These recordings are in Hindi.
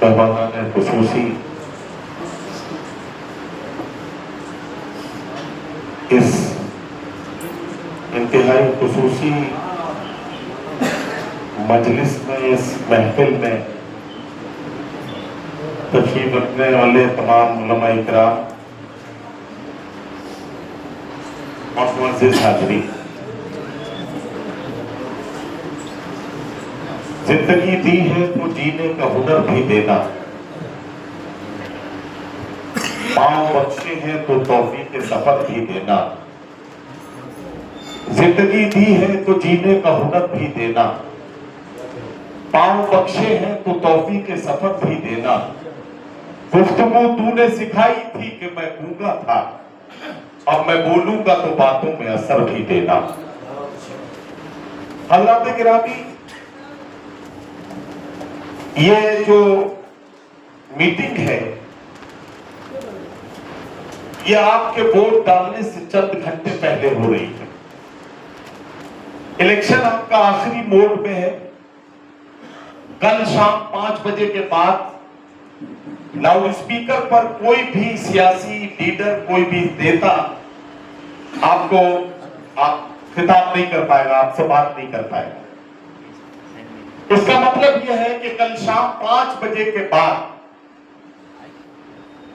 मेहमान खुसूसी इस इंतहाई खुसूसी मजलिस में, इस महफिल में तशरीफ रखने वाले तमाम उलमा इकराम और मुअज़्ज़िज़ हाज़रीन, जिंदगी दी है तो जीने का हुनर भी देना, पाँव बख्शे हैं तो तौफीक सफर भी देना। जिंदगी दी है तो जीने का हुनर भी देना, पाँव बख्शे हैं तो तौफीक सफर भी देना। गुफ्तगू तूने सिखाई थी कि मैं गूंगा था, अब मैं बोलूंगा तो बातों में असर भी देना। हज़रात गिरामी, ये जो मीटिंग है ये आपके वोट डालने से चंद घंटे पहले हो रही है। इलेक्शन आपका आखिरी मोड में है। कल शाम 5 बजे के बाद लाउड स्पीकर पर कोई भी सियासी लीडर, कोई भी नेता आपको खिताब नहीं कर पाएगा, आपसे बात नहीं कर पाएगा। इसका मतलब यह है कि कल शाम 5 बजे के बाद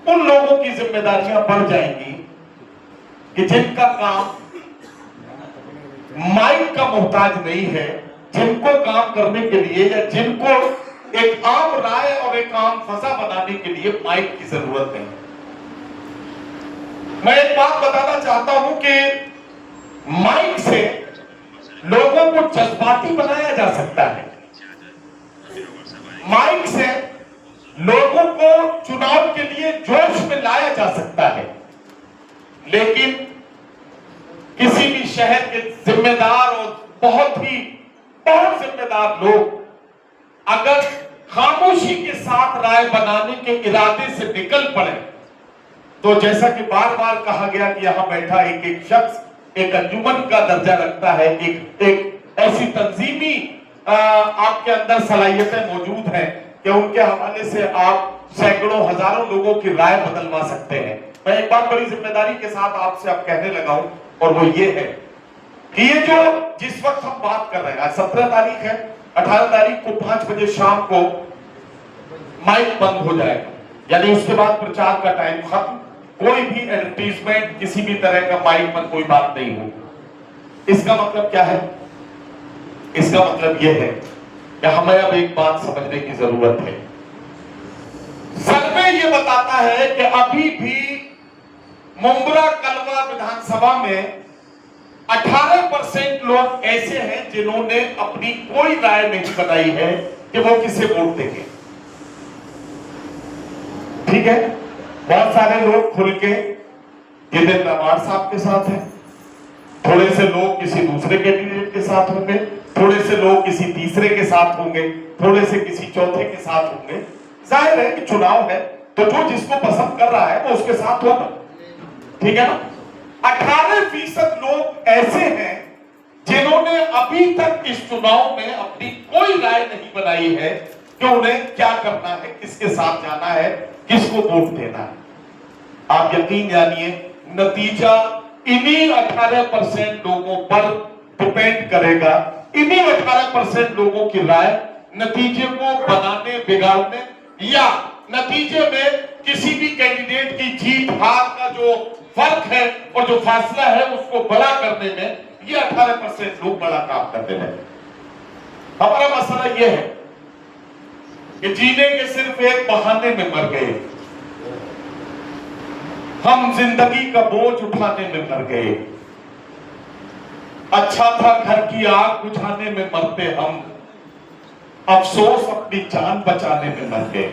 उन लोगों की जिम्मेदारियां बढ़ जाएंगी कि जिनका काम माइक का मोहताज नहीं है, जिनको काम करने के लिए या जिनको एक आम राय और एक आम फजा बनाने के लिए माइक की जरूरत है। मैं एक बात बताना चाहता हूं कि माइक से लोगों को जज्बाती बनाया जा सकता है, माइक से लोगों को चुनाव के लिए जोश में लाया जा सकता है। लेकिन किसी भी शहर के जिम्मेदार और बहुत जिम्मेदार लोग अगर खामोशी के साथ राय बनाने के इरादे से निकल पड़े, तो जैसा कि बार बार कहा गया कि यहां बैठा एक एक शख्स एक अंजुमन का दर्जा रखता है, एक ऐसी तंजीमी आपके अंदर सलाहियतें मौजूद हैं कि उनके हवाले से आप सैकड़ों हजारों लोगों की राय बदलवा सकते हैं। मैं एक बात बड़ी जिम्मेदारी के साथ आपसे अब कहने लगा हूं, और वो ये है कि ये जो जिस वक्त हम बात कर रहे हैं, आज 17 तारीख है, 18 तारीख को 5 बजे शाम को माइक बंद हो जाएगा, यानी उसके बाद प्रचार का टाइम खत्म। कोई भी एडवर्टीजमेंट, किसी भी तरह का माइक पर कोई बात नहीं होगी। इसका मतलब क्या है? इसका मतलब यह है कि हमें अब एक बात समझने की जरूरत है। सर्वे ये बताता है कि अभी भी मुंब्रा कलवा विधानसभा में 18% लोग ऐसे हैं जिन्होंने अपनी कोई राय नहीं बताई है कि वो किसे वोट देंगे। ठीक है, बहुत सारे लोग खुल के जितेंद्र अवाड़ साहब के साथ हैं, थोड़े से लोग किसी दूसरे कैंडिडेट के साथ होंगे, थोड़े से लोग किसी तीसरे के साथ होंगे, थोड़े से किसी चौथे के साथ होंगे। जाहिर है कि चुनाव है तो जो जिसको पसंद कर रहा है वो उसके साथ होगा, ठीक है ना। 18% लोग ऐसे हैं जिन्होंने अभी तक इस चुनाव में अपनी कोई राय नहीं बनाई है कि उन्हें क्या करना है, किसके साथ जाना है, किसको वोट देना है। आप यकीन जानिए, नतीजा इन्हीं 18% लोगों पर डिपेंड करेगा। इन्हीं 18% लोगों की राय नतीजे को बनाने, बिगाड़ने या नतीजे में किसी भी कैंडिडेट की जीत हार का जो फर्क है और जो फासला है उसको बड़ा करने में ये 18% लोग बड़ा काम करते हैं। हमारा मसला यह है कि जीने के सिर्फ एक बहाने में मर गए, हम जिंदगी का बोझ उठाने में मर गए। अच्छा था घर की आग बुझाने में मरते हम, अफसोस अपनी जान बचाने में मर गए।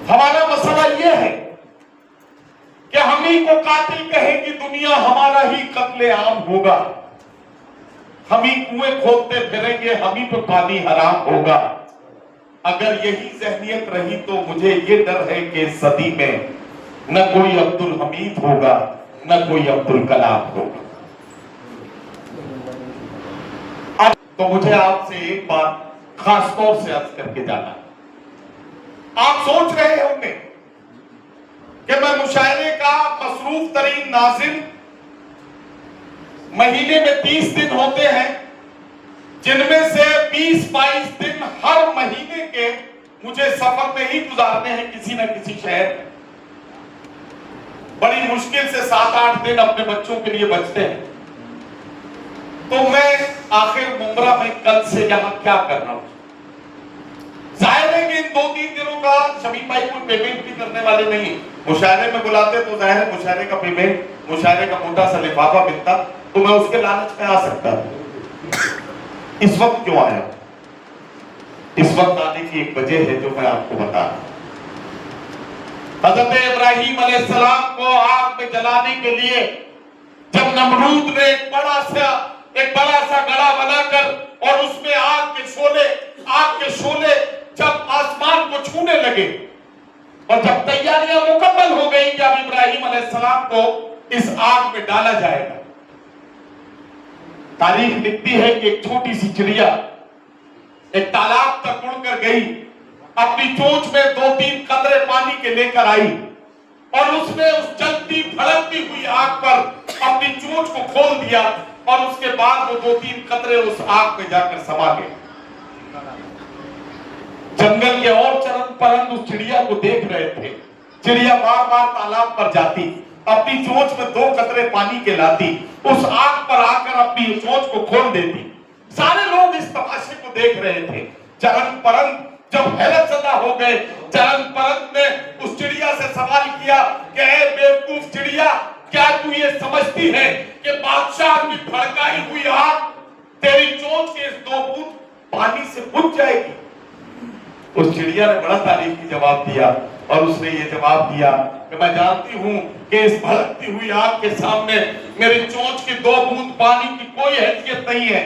हमारा मसला यह है कि हम ही को कातिल कहेगी दुनिया, हमारा ही कत्ले आम होगा। हम ही कुएं खोदते फिरेंगे, हम ही पे पानी हराम होगा। अगर यही ज़हनियत रही तो मुझे ये डर है कि इस सदी में न कोई अब्दुल हमीद होगा न कोई अब्दुल कलाम होगा। अब तो मुझे आपसे एक बात खासतौर से अर्ज करके जाना। आप सोच रहे होंगे कि मैं मुशायरे का मसरूफ तरीन नाज़िम, महीने में 30 दिन होते हैं, जिनमें से 20-22 दिन हर महीने के मुझे सफर में ही गुजारने हैं किसी न किसी शहर में। बड़ी मुश्किल से 7-8 दिन अपने बच्चों के लिए बचते हैं। तो मैं आखिर मुमरा में कल से यहां क्या कर रहा हूं? जाहिर है कि इन 2-3 दिनों का शमीम भाई कोई पेमेंट भी करने वाले नहीं। मुशायरे में बुलाते तो जाहिर है मुशायरे का पेमेंट, मुशायरे का मोटा सा लिफाफा मिलता तो मैं उसके लालच में आ सकता था। इस वक्त क्यों आया? इस वक्त आने की एक वजह है जो मैं आपको बता रहा हूं। हज़रत इब्राहीम अलैहिस्सलाम को आग में जलाने के लिए जब नमरूद ने एक बड़ा सा गड़ा बनाकर और उसमें आग के शोले जब आसमान को छूने लगे और जब तैयारियां मुकम्मल हो गई कि अब इब्राहीम अलैहिस्सलाम को इस आग में डाला जाएगा, तारीख लिखती है कि एक छोटी सी चिड़िया एक तालाब तक उड़कर गई, अपनी चोंच में 2-3 कतरे पानी के लेकर आई और उसने उस जलती भड़कती हुई आग पर अपनी चोंच को खोल दिया और उसके बाद वो 2-3 कतरे उस आग में जाकर समा गए। जंगल के और चरण परंत उस चिड़िया को देख रहे थे। चिड़िया बार बार तालाब पर जाती, अपनी चोंच में 2 कतरे पानी के लाती, उस आग पर आकर अपनी चोंच को खोल देती। सारे लोग इस तमाशे को देख रहे थे। चरण परंत जब हैरत ज़दा हो गए, चरण परंत ने उस चिड़िया से सवाल किया कि ऐ बेवकूफ चिड़िया, क्या तू ये समझती है कि बादशाह की भड़काई हुई आग तेरी चोंच के इस 2 बूंद पानी से बुझ जाएगी? उस चिड़िया ने बड़ा तारीफी जवाब दिया और उसने ये जवाब दिया कि मैं जानती हूं कि इस भड़कती हुई आग के सामने मेरी चोंच की 2 बूंद पानी की कोई हैसियत नहीं है,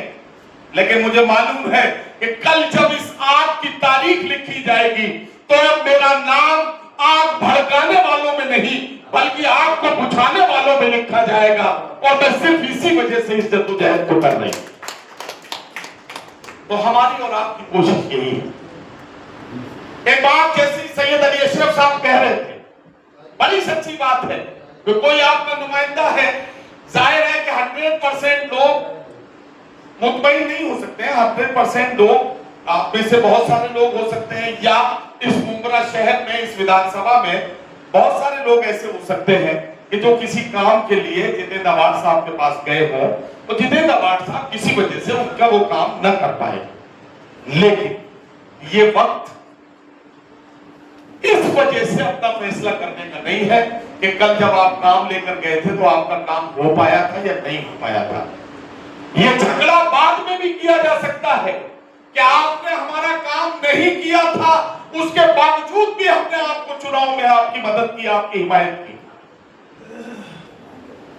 लेकिन मुझे मालूम है कि कल जब इस आग की तारीख लिखी जाएगी तो अब मेरा नाम आग भड़काने वालों में नहीं बल्कि आग को बुझाने वालों में लिखा जाएगा और मैं सिर्फ इसी वजह से इस जद्दोजहद को कर रही हूं। तो हमारी और आपकी कोशिश यही है। एक बात जैसी सैयद अली अशरफ साहब कह रहे थे, बड़ी सच्ची बात है कि कोई आपका नुमाइंदा है, जाहिर है कि 100% लोग मुतमईन नहीं हो सकते हैं। 100% लोग, आप में से बहुत सारे लोग हो सकते हैं, या इस मुंबरा शहर में, इस विधानसभा में बहुत सारे लोग ऐसे हो सकते हैं कि जो किसी काम के लिए जितेंद्र अवार्ड साहब के पास गए हों तो जितेंद्र अवार्ड साहब किसी वजह से उनका वो काम न कर पाए। लेकिन ये वक्त इस वजह से अपना फैसला करने का नहीं है कि कल जब आप काम लेकर गए थे तो आपका काम हो पाया था या नहीं हो पाया था। ये झगड़ा बाद में भी किया जा सकता है कि आपने हमारा काम नहीं किया था, उसके बावजूद भी हमने आपको चुनाव में आपकी मदद की, आपकी हिमायत की।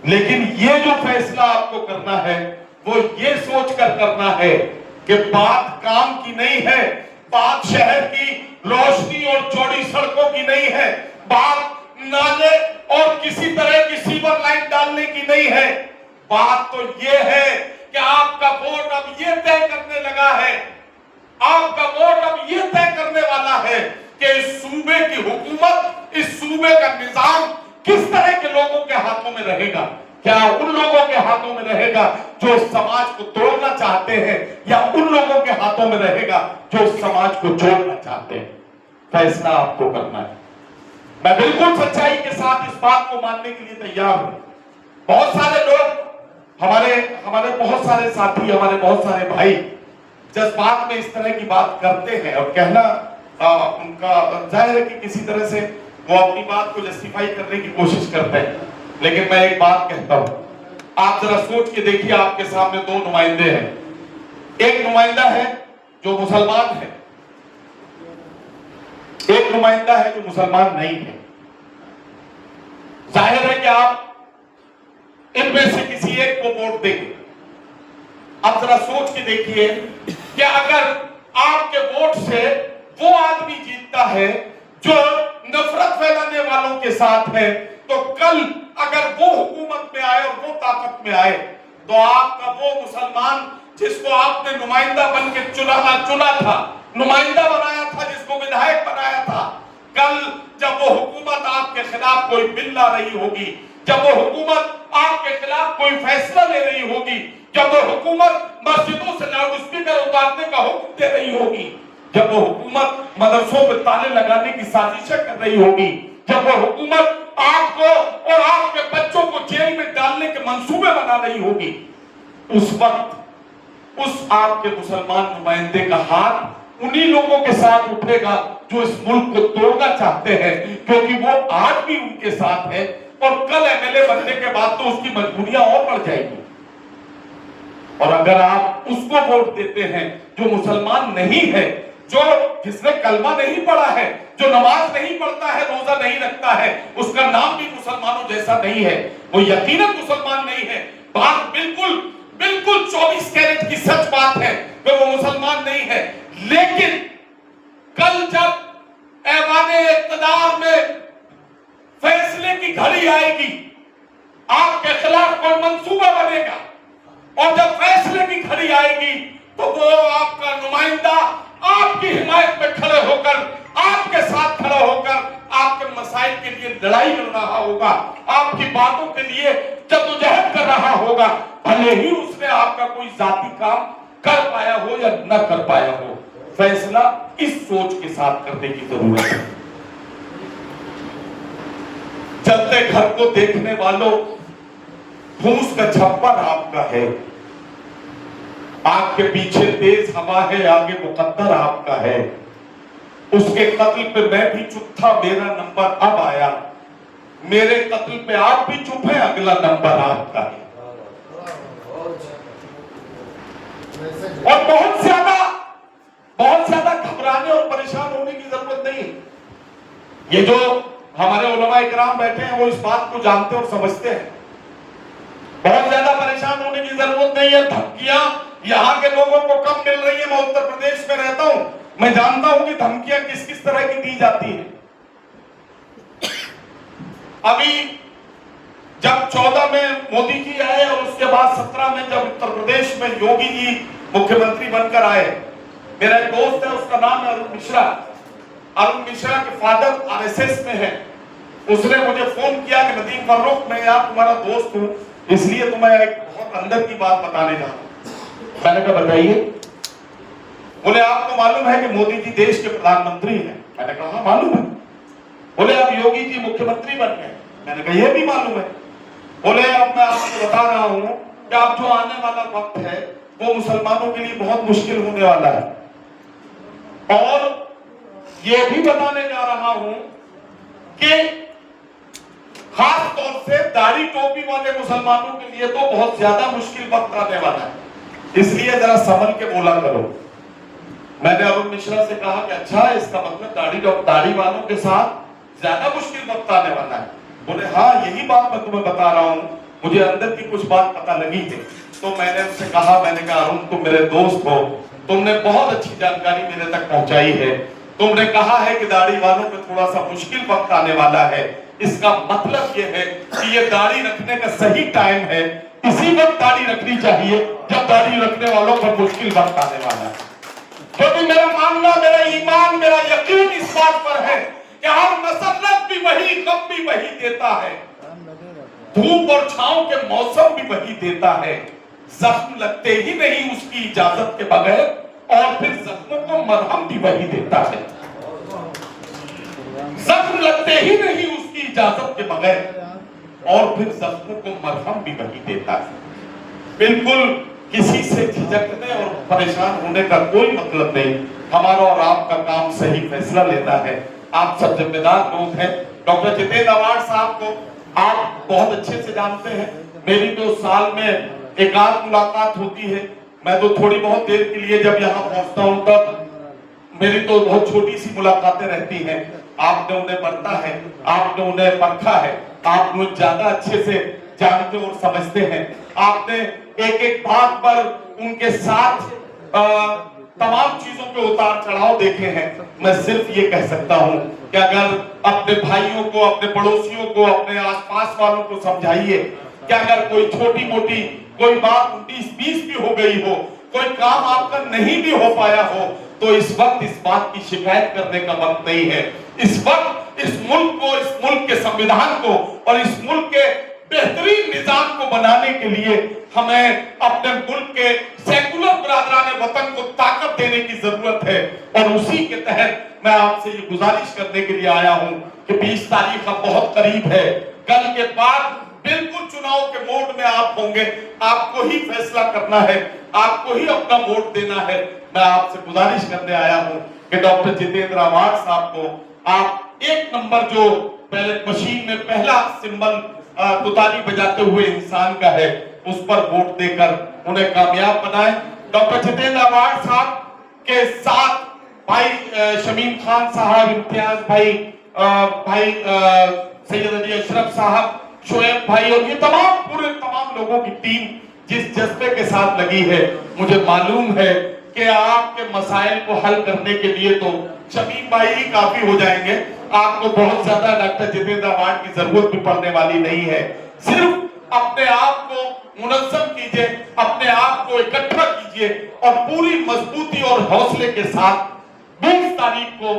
लेकिन ये जो फैसला आपको करना है वो ये सोचकर करना है कि बात काम की नहीं है, बात शहर की रोशनी और चौड़ी सड़कों की नहीं है, बात नाले और किसी तरह की सीवर लाइन डालने की नहीं है। बात तो ये है कि आपका वोट अब ये तय करने लगा है, आपका वोट अब ये तय करने वाला है कि इस सूबे की हुकूमत, इस सूबे का निजाम किस तरह के लोगों के हाथों में रहेगा। क्या उन लोगों के हाथों में रहेगा जो इस समाज को तोड़ना चाहते हैं, या उन लोगों के हाथों में रहेगा जो इस समाज को जोड़ना चाहते हैं? फैसला आपको करना है। मैं बिल्कुल सच्चाई के साथ इस बात को मानने के लिए तैयार हूं। बहुत सारे लोग, हमारे बहुत सारे साथी, हमारे बहुत सारे भाई जज्बात में इस तरह की बात करते हैं और कहना उनका जाहिर है कि किसी तरह से वो अपनी बात को जस्टिफाई करने की कोशिश करते हैं। लेकिन मैं एक बात कहता हूं, आप जरा सोच के देखिए, आपके सामने 2 नुमाइंदे हैं। एक नुमाइंदा है जो मुसलमान है, एक नुमाइंदा है जो मुसलमान नहीं है। जाहिर है कि आप इनमें से किसी एक को वोट देंगे। अब जरा सोच के देखिए कि अगर आपके वोट से वो आदमी जीतता है जो नफरत फैलाने वालों के साथ है, तो कल अगर वो हुकूमत में आए और वो ताकत में आए तो आपका वो मुसलमान जिसको आपने नुमाइंदा बन के चुना था, नुमाइंदा बनाया था, जिसको विधायक बनाया था, कल जब वो हुकूमत आपके खिलाफ कोई बिल ला रही होगी, जब वो हुकूमत आपके खिलाफ कोई फैसला ले रही होगी, जब वो हुकूमत मस्जिदों से लाउडस्पीकर उतारने का हुक्म दे रही होगी, जब वो हुकूमत मदरसों पर ताले लगाने की साजिशें कर रही होगी, जब वो हुकूमत आपको और आपके बच्चों को जेल में डालने के मंसूबे बना रही होगी, उस वक्त उस आपके मुसलमान नुमाइंदे का हाथ उन्हीं लोगों के साथ उठेगा जो इस मुल्क को तोड़ना चाहते हैं, क्योंकि वो आज भी उनके साथ है और कल एमएलए बनने के बाद तो उसकी मजबूरियां और बढ़ जाएगी। और अगर आप उसको वोट देते हैं जो मुसलमान नहीं है, जो जिसने कलमा नहीं पढ़ा है, जो नमाज नहीं पढ़ता है, रोजा नहीं रखता है, उसका नाम भी मुसलमानों जैसा नहीं है, वो यकीनन मुसलमान नहीं है। बात बिल्कुल बिल्कुल 24 कैरेट की सच बात है कि वो मुसलमान नहीं है। लेकिन कल जब ऐवाने इक़्तिदार में फैसले की घड़ी आएगी, आपके खिलाफ कोई मंसूबा बनेगा और जब फैसले की घड़ी आएगी तो वो आपका नुमाइंदा आपकी हिमायत में खड़े होकर, आपके साथ खड़ा होकर आपके मसाइल के लिए लड़ाई लड़ रहा होगा, आपकी बातों के लिए जद्दोजहद कर रहा होगा, भले ही उसने आपका कोई जाती काम कर पाया हो या न कर पाया हो। फैसला इस सोच के साथ करने की जरूरत है। चलते घर को देखने वालों, फूस का छप्पर आपका है, आग के पीछे तेज हवा है, आगे मुकद्दर आपका है। उसके कत्ल पे मैं भी चुप था, मेरा नंबर अब आया, मेरे कत्ल पे आप भी चुप है, अगला नंबर आपका है। और बहुत ज्यादा घबराने और परेशान होने की जरूरत नहीं है। ये जो हमारे उलमा इकराम बैठे हैं वो इस बात को जानते और समझते हैं। बहुत ज्यादा परेशान होने की जरूरत नहीं है। धमकियां यहाँ के लोगों को कम मिल रही है। मैं उत्तर प्रदेश में रहता हूं, मैं जानता हूं कि धमकियां किस किस तरह की दी जाती है। अभी जब 14 में मोदी जी आए और उसके बाद 17 में जब उत्तर प्रदेश में योगी जी मुख्यमंत्री बनकर आए, मेरा एक दोस्त है, उसका नाम है अरुण मिश्रा। अरुण मिश्रा के फादर आरएसएस में है। उसने मुझे फोन किया कि नदीम फर्रुख, मैं यार तुम्हारा दोस्त हूं, इसलिए तुम्हें एक बहुत अंदर की बात बताने जा रहा हूं। मैंने कहा बताइए। बोले आपको मालूम है कि मोदी जी देश के प्रधानमंत्री हैं? मैंने कहा हाँ मालूम है। बोले अब योगी जी मुख्यमंत्री बन गए? मैंने कहा यह भी मालूम है। बोले अब मैं आपको बता रहा हूं कि अब जो आने वाला वक्त है वो मुसलमानों के लिए बहुत मुश्किल होने वाला है, और ये भी बताने जा रहा हूं कि खास तौर से दाढ़ी टोपी वाले मुसलमानों के लिए तो बहुत ज्यादा मुश्किल वक्त आने वाला है, इसलिए जरा संभल के बोला करो। मैंने अरुण मिश्रा से कहा कि अच्छा, इसका मतलब दाढ़ी वालों के साथ ज्यादा मुश्किल वक्त आने वाला है? बोले हाँ यही बात मैं तुम्हें बता रहा हूं, मुझे अंदर की कुछ बात पता लगी है। तो मैंने उससे कहा, मैंने कहा अरुण तुम मेरे दोस्त हो, तुमने बहुत अच्छी जानकारी मेरे तक पहुंचाई है। तुमने कहा है कि दाढ़ी वालों पे थोड़ा सा मुश्किल वक्त आने वाला है, इसका मतलब ये है कि ये दाढ़ी रखने का सही टाइम है। इसी वक्त दाढ़ी रखनी चाहिए जब दाढ़ी रखने वालों पर मुश्किल वक्त आने वाला है। क्योंकि मेरा मानना, मेरा ईमान, मेरा यकीन इस बात पर है कि हर मसल्लत भी वही, गम भी वही देता है, धूप और छांव के मौसम भी वही देता है। जख्म लगते ही नहीं उसकी इजाजत के बगैर, और फिर जख्मों को मरहम भी वही देता है। जख्म लगते ही नहीं उसकी इजाजत के बगैर, और फिर जख्मों को मरहम भी वही देता है। बिल्कुल किसी से झिझकने और परेशान होने का कोई मतलब नहीं। हमारा और आपका काम सही फैसला लेना है। आप सब जिम्मेदार लोग हैं। डॉक्टर जितेंद्र अवार्ड साहब को आप बहुत अच्छे से जानते हैं। मेरी तो साल में एक आध मुलाकात होती है। मैं तो थोड़ी बहुत देर के लिए जब यहाँ पहुंचता हूँ तब मेरी तो बहुत छोटी सी मुलाकातें रहती हैं। आपने उन्हें पढ़ता है, आपने उन्हें परखा है, आप लोग ज्यादा अच्छे से जानते और समझते हैं। आपने एक एक बात पर उनके साथ तमाम चीजों के उतार चढ़ाव देखे हैं। मैं सिर्फ ये कह सकता हूं कि अगर अपने भाइयों को, अपने पड़ोसियों को, अपने आसपास वालों को समझाइए कि अगर कोई छोटी मोटी कोई बात 19-20 भी हो गई हो कोई काम आपका नहीं भी हो पाया हो, तो इस वक्त इस बात की शिकायत करने का वक्त नहीं है। इस वक्त इस मुल्क को, इस मुल्क के संविधान को और इस मुल्क के बेहतरीन निजाम को बनाने के लिए हमें अपने मुल्क के सेकुलर बिरादरान वतन को ताकत देने की जरूरत है। और उसी के तहत मैं आपसे ये गुजारिश करने के लिए आया हूं कि 20 तारीख अब बहुत करीब है। कल के बाद बिल्कुल चुनाव के मोड में आप होंगे, आपको ही फैसला करना है, आपको ही अपना वोट देना है। मैं आपसे गुजारिश करने आया हूं कि डॉक्टर जितेंद्र आव्हाड साहब को आप एक नंबर जो बैलेट मशीन में पहला सिंबल तुतारी बजाते हुए इंसान का है, उस पर वोट देकर उन्हें कामयाब बनाए। डॉक्टर जितेंद्र आव्हाड साहब के साथ भाई शमीम खान साहब, इम्तियाज भाई, सैयद अली अशरफ साहब, शोएब भाई और ये तमाम लोगों की टीम जिस जज्बे के साथ लगी है, मुझे मालूम है कि आपके मसाइल को हल करने के लिए तो शमीम भाई ही काफी हो जाएंगे। आपको बहुत ज्यादा डॉक्टर जितेंद्र आव्हाड की जरूरत भी पड़ने वाली नहीं है। सिर्फ अपने आप को मुनज़्ज़म कीजिए, अपने आप को इकट्ठा कीजिए और पूरी मजबूती और हौसले के साथ 20 तारीख को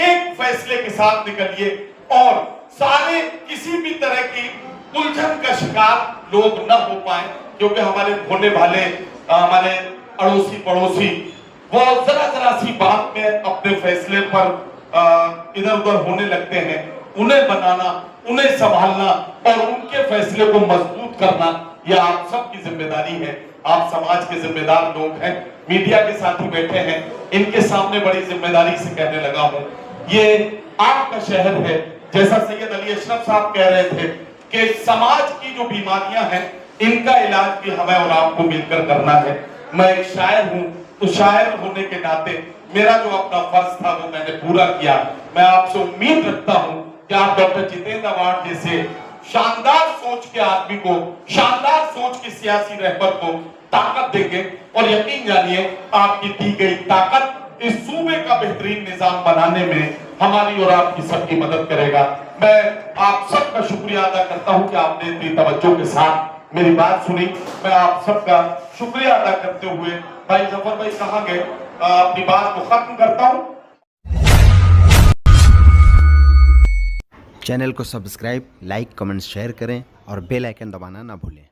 एक फैसले के साथ निकलिए और सारे किसी भी तरह की उलझन का शिकार लोग न हो पाए, क्योंकि हमारे होने वाले हमारे अड़ोसी पड़ोसी वो जरा सी बात में अपने फैसले पर इधर उधर होने लगते हैं। उन्हें बनाना, उन्हें संभालना और उनके फैसले को मजबूत करना, यह आप सबकी जिम्मेदारी है। आप समाज के जिम्मेदार लोग हैं, मीडिया के साथ ही बैठे हैं, इनके सामने बड़ी जिम्मेदारी से कहने लगा हूं, ये आपका शहर है। जैसा सैयद अली अशरफ साहब कह रहे थे कि समाज की जो बीमारियां हैं, इनका इलाज भी हमें और आपको मिलकर करना है। मैं एक शायर हूं, तो शायर होने के नाते मेरा जो अपना फर्ज था वो मैंने पूरा किया। मैं आपसे उम्मीद रखता हूं कि आप डॉक्टर जितेंद्र आव्हाड जैसे शानदार सोच के आदमी को, शानदार सोच के सियासी रहबर को ताकत देंगे और यकीन जानिए आपकी दी गई ताकत इस सूबे का बेहतरीन निजाम बनाने में हमारी और आपकी सबकी मदद करेगा। मैं आप सबका शुक्रिया अदा करता हूं कि आपने इतनी तवज्जो के साथ मेरी बात सुनी। मैं आप सबका शुक्रिया अदा करते हुए भाई जफर भाई कहाँ गए, अपनी बात को खत्म करता हूं। चैनल को सब्सक्राइब, लाइक, कमेंट, शेयर करें और बेल आइकन दबाना ना भूलें।